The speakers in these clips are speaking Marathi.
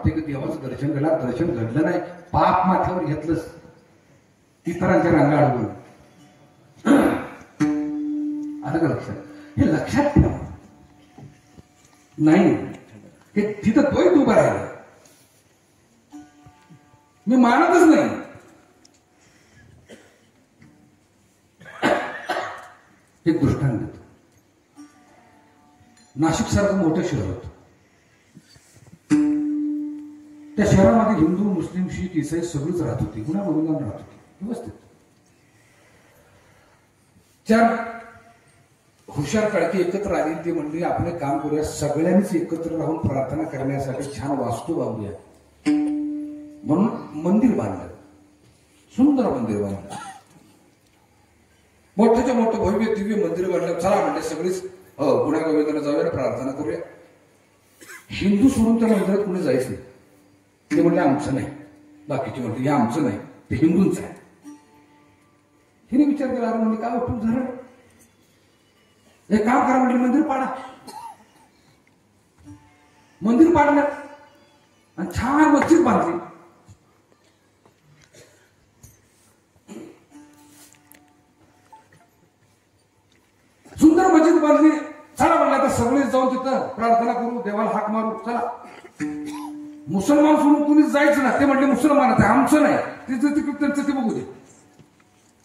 वाटते की देवाचं दर्शन घडलं नाही, पाप माथ्यावर घेतलंच, इतरांच्या रांगा अडवून. आलं का लक्षात? हे लक्षात ठेवा. नाही हे तिथं द्वैत उभा राहिला, मी मानतच नाही. हे दृष्टांत देतो. नाशिक सारखं मोठं शहर होतं. त्या शहरामध्ये हिंदू, मुस्लिम, शीख, इसाई सगळीच राहत होती, गुन्हा गोविंदान राहत होती व्यवस्थित. 4 हुशार काळकी एकत्र आली. ते म्हणले आपले काम करूया, सगळ्यांनीच एकत्र राहून प्रार्थना करण्यासाठी छान वास्तू बांधूया. म्हणून मंदिर बांधलं, सुंदर मंदिर बांधलं, मोठ्याच्या मोठं भव्य दिव्य मंदिर बांधलं. चला म्हणले सगळीच गुन्हा गोविंदाला जाऊया, प्रार्थना करूया. हिंदू सोडून त्या मंदिरात कुणी जायचं नाही. ते म्हणले आमचं नाही. बाकीचे म्हणले हे आमचं नाही, ते हिंदूंचं आहे. हिने विचार केला, अरे म्हणजे काय वाटून झालं, एक काम करा म्हटलं, मंदिर पाडा. मंदिर पाडलं आणि छान मस्जिद बांधली. सुंदर मस्जिद बांधली. चला म्हणलं आता सगळे जाऊन तिथं प्रार्थना करू, देवाला हाक मारू. चला, मुसलमान सोडून कुणीच जायचं ना. ते म्हटले मुसलमान आहे, आमचं नाही, त्यांचं ते बघू दे.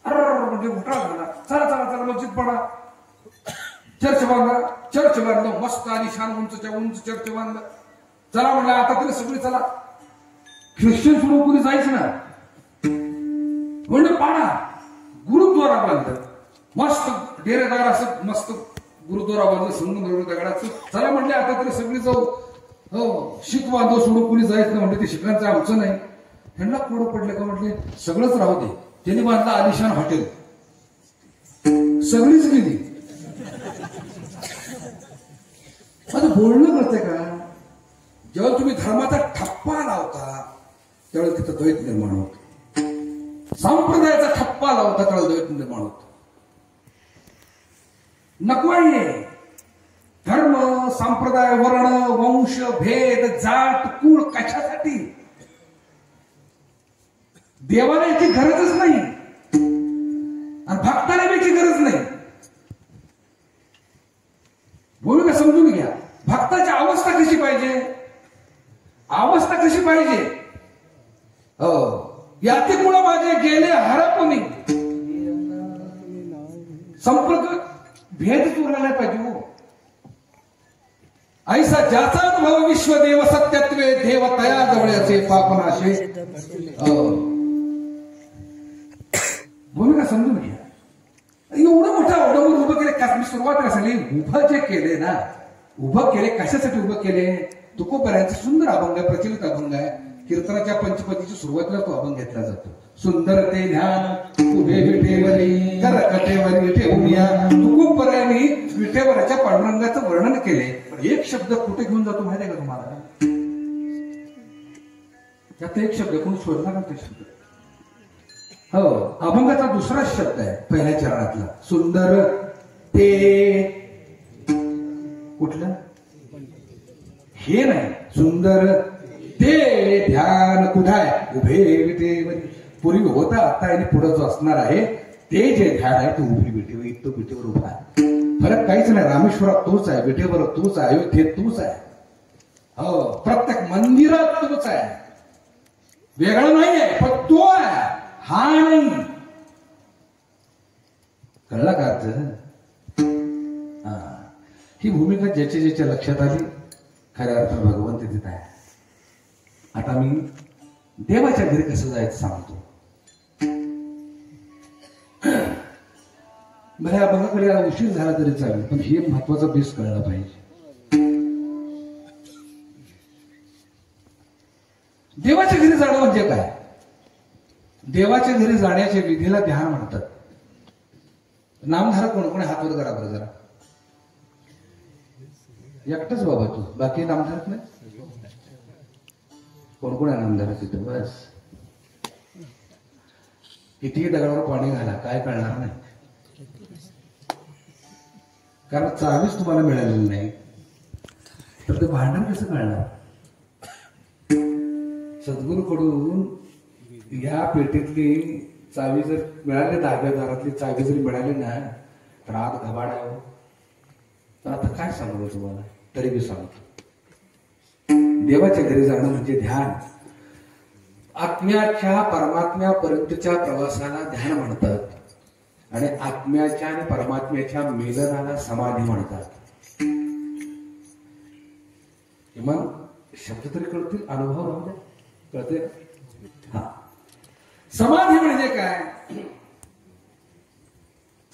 अरे म्हणजे घोटाळा झाला. चला चला चला मस्जिद पाडा, चर्च बांधला. चर्च बांधलं मस्त आणि छान उंच चर्च बांधलं. चला म्हणलं आता तरी सगळी चला. ख्रिश्चन सोडून कुणी जायचं ना. म्हणजे पाडा. गुरुद्वारा बांधलं मस्त, डेरेदार असं मस्त गुरुद्वारा बांधलं, संगमरवरी दगडाचं. चला म्हणले आता तरी सगळी जाऊ. हो, शीख बांधव सोडून कुणी जायचं नाही. म्हणजे ते शिखांचं आमचं नाही. ह्यांना कोड पडले का म्हटले सगळंच राहू दे. त्यांनी बांधलं आलिशान हॉटेल, सगळीच गेली. आता बोलणं कळतंय का? जेव्हा तुम्ही धर्माचा ठप्पा लावता त्यावेळेस तिथं द्वैत निर्माण होतं. संप्रदायाचा ठप्पा लावता त्यावेळेस द्वैत निर्माण होतं. नको आहे धर्म, संप्रदाय, वर्ण, वंश, भेद, जात, कुळ कशासाठी? देवाला याची गरजच नाही आणि भक्ताला याची गरज नाही. भूमिका समजून घ्या. भक्ताची अवस्था कशी पाहिजे? अवस्था कशी पाहिजे? याचे कुणा माझे गेले हरपणी. संपर्क भेद उरला पाहिजे. हो, ऐसा ज्याचा अनुभव विश्वदेव सत्यत्वे देव तया जवळ असे पापनाशे. भूमिका समजून घ्या. एवढं मोठं अवडंबर उभं केले का? मी सुरुवात सांगली, उभं जे केले ना, उभं केले कशासाठी उभं केले? तुकोबरायांचं सुंदर अभंग आहे, प्रचलित अभंग आहे. कीर्तनाच्या पंचपदीची सुरुवातीला तो अभंग घेतला जातो. सुंदर ते ध्यान उभे विठेवरी कर कटेवरी ठेवूया. तुकोबरायांनी विठेवराच्या पांडुरंगाचं वर्णन केले. पण एक शब्द कुठे घेऊन जातो माहिती आहे का तुम्हाला? त्यात एक शब्द कोण शोधला का? ते शब्द हो, अभंगाचा दुसरा शब्द आहे पहिल्या चरणातला. सुंदर ते कुठलं? हे नाही, सुंदर ते ध्यान कुठाय उभे विटेवरी. पूर्वी होता, आता आणि पुढे जो असणार आहे ते जे ध्यान आहे ते उभी विटेवर, तो विटेवर उभा आहे. फरक काहीच नाही. रामेश्वरात तोच आहे, विटेवर तोच आहे, अयोध्येत तोच आहे. हो, प्रत्येक मंदिरात तोच आहे. वेगळं नाही आहे, पण तो आहे, हा नाही. कळला का अर्थ? ही भूमिका ज्याच्या ज्याच्या लक्षात आली खऱ्या अर्थात भगवंत तिथे आहे. आता मी देवाच्या घरी कसं जायचं सांगतो. मला या बघाकडे उशीर झाला तरी चालेल, पण हे महत्वाचा बेस कळला पाहिजे. देवाच्या घरी जाणं म्हणजे काय? देवाच्या घरी जाण्याच्या विधीला ध्यान म्हणतात. नामधारक कोण कोण? हात वर करा बरं जरा. एकटाच बाबा तू, बाकी नामधारक नाही? कोण कोण आहे नामधारक तिथं? बस. कितीही दगडावर पाणी घाला काय कळणार नाही, कारण चावीच तुम्हाला मिळालेली नाही. तर ते भांडण कसं कळणार? सद्गुरूकडून या पेटीतली चावी जर मिळाली, 10व्या दारातली चावी जर मिळाली ना तर आत घबाड आहे हो. तर आता काय सांगू तुम्हाला, तरी मी सांगतो. देवाच्या घरी जाणं म्हणजे ध्यान. आत्म्याच्या परमात्म्यापर्यंतच्या प्रवासाला ध्यान म्हणतात आणि आत्म्याच्या आणि परमात्म्याच्या मिलनाला समाधी म्हणतात. किमान शब्द तरी कळतील, अनुभव राहू द्या, कळते. हा, समाधी म्हणजे काय?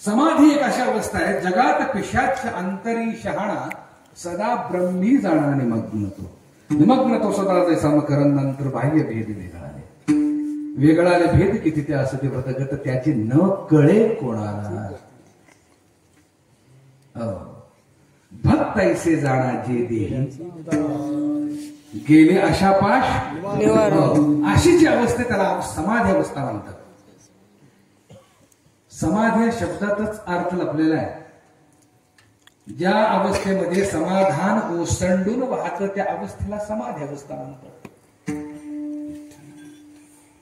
समाधी एक अशी अवस्था आहे जगात पिशाच अंतरी शहाणा सदा ब्रह्मी जाणा निमग्न तो सदा जैसा मकरंद नंतर बाह्य भेद वेगळाले भेद किती ते असते व्रतगत त्याची न कळे कोणाला. भक्त ऐसे जाणा जे देही गेले आशापाश अशी जी अवस्था त्याला समाधी अवस्था म्हणतात. समाधी या शब्दातच अर्थ लपलेला आहे. ज्या अवस्थेमध्ये समाधान ओसंडून वाहतं त्या अवस्थेला समाधी अवस्था म्हणतात.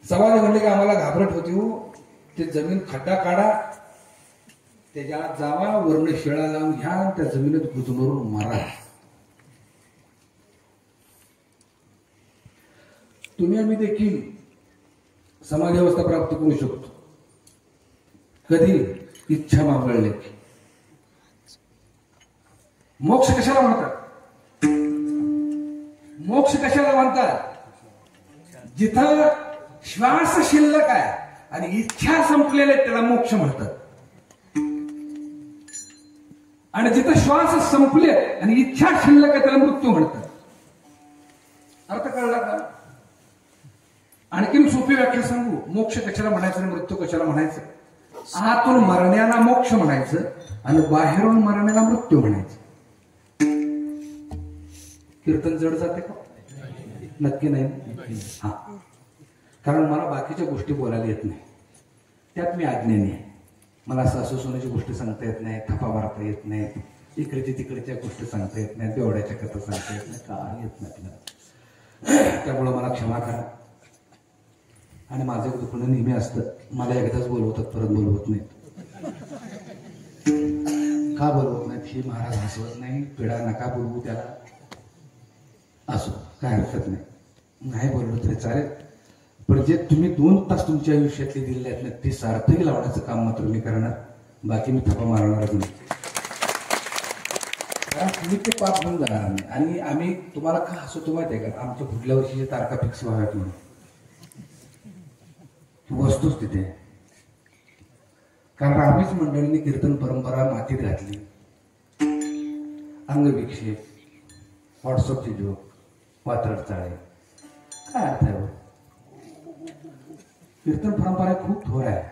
समाधी म्हणले की आम्हाला घाबरट होती हो, ते जमीन खड्डा काढा, त्याच्या जावा, वर्ण शिळा लावून घ्या आणि त्या जमिनीत गुदमरून मारा. तुम्ही आम्ही देखील समाधी अवस्था प्राप्त करू शकतो. कधी? इच्छा मावळले. मोक्ष कशाला म्हणतात? मोक्ष कशाला म्हणतात? जिथं श्वास शिल्लक आहे आणि इच्छा संपलेले त्याला मोक्ष म्हणतात. आणि जिथं श्वास संपले आणि इच्छा शिल्लक आहे त्याला मृत्यू म्हणतात. अर्थ कळला का? आणखीन सोपी व्याख्या सांगू. मोक्ष कशाला म्हणायचं आणि मृत्यू कशाला म्हणायचं? आतून मरण्याला मोक्ष म्हणायचं आणि बाहेरून मरण्याला मृत्यू म्हणायचं. कीर्तन जड जाते का? नक्की नाही. हा, कारण मला बाकीच्या गोष्टी बोलायला येत नाही, त्यात मी अज्ञानी आहे. मला सासू सोन्याची गोष्टी सांगता येत नाही, थपा मारता येत नाही, इकडच्या तिकडच्या गोष्टी सांगता येत नाही, देवड्याच्या कथा सांगता येत नाही, काय येत नाही. त्यामुळं मला क्षमा करा. आणि माझं दुखणं नेहमी असतं. मला एकदाच बोलवतात, परत बोलवत नाहीत. का बोलवत नाहीत ही महाराज हसवत नाही. पिढा नका बोलवू त्याला. असो, काय हरकत नाही, नाही बोलवलं तरी चालेल. पण जे तुम्ही 2 तास तुमच्या आयुष्यातले दिलेले आहेत ना, ते सार्थकी लावण्याचं काम मात्र मी करणार. बाकी मी थपा मारणारच नाही. कारण तुम्ही ते पाप घेऊन जाणार नाही. आणि आम्ही तुम्हाला का हसवतो माहिती आहे का? आमच्या पुढल्या वर्षीची तारखा फिक्स व्हाव्यात म्हणून. वस्तूच तिथे. कारण आम्हीच मंडळींनी कीर्तन परंपरा मातीत घातली. अंगविक्षेप, व्हॉट्सअपचे जोक, वात्रट चाळे, काय अर्थ आहे? कीर्तन परंपरा खूप थोर आहे.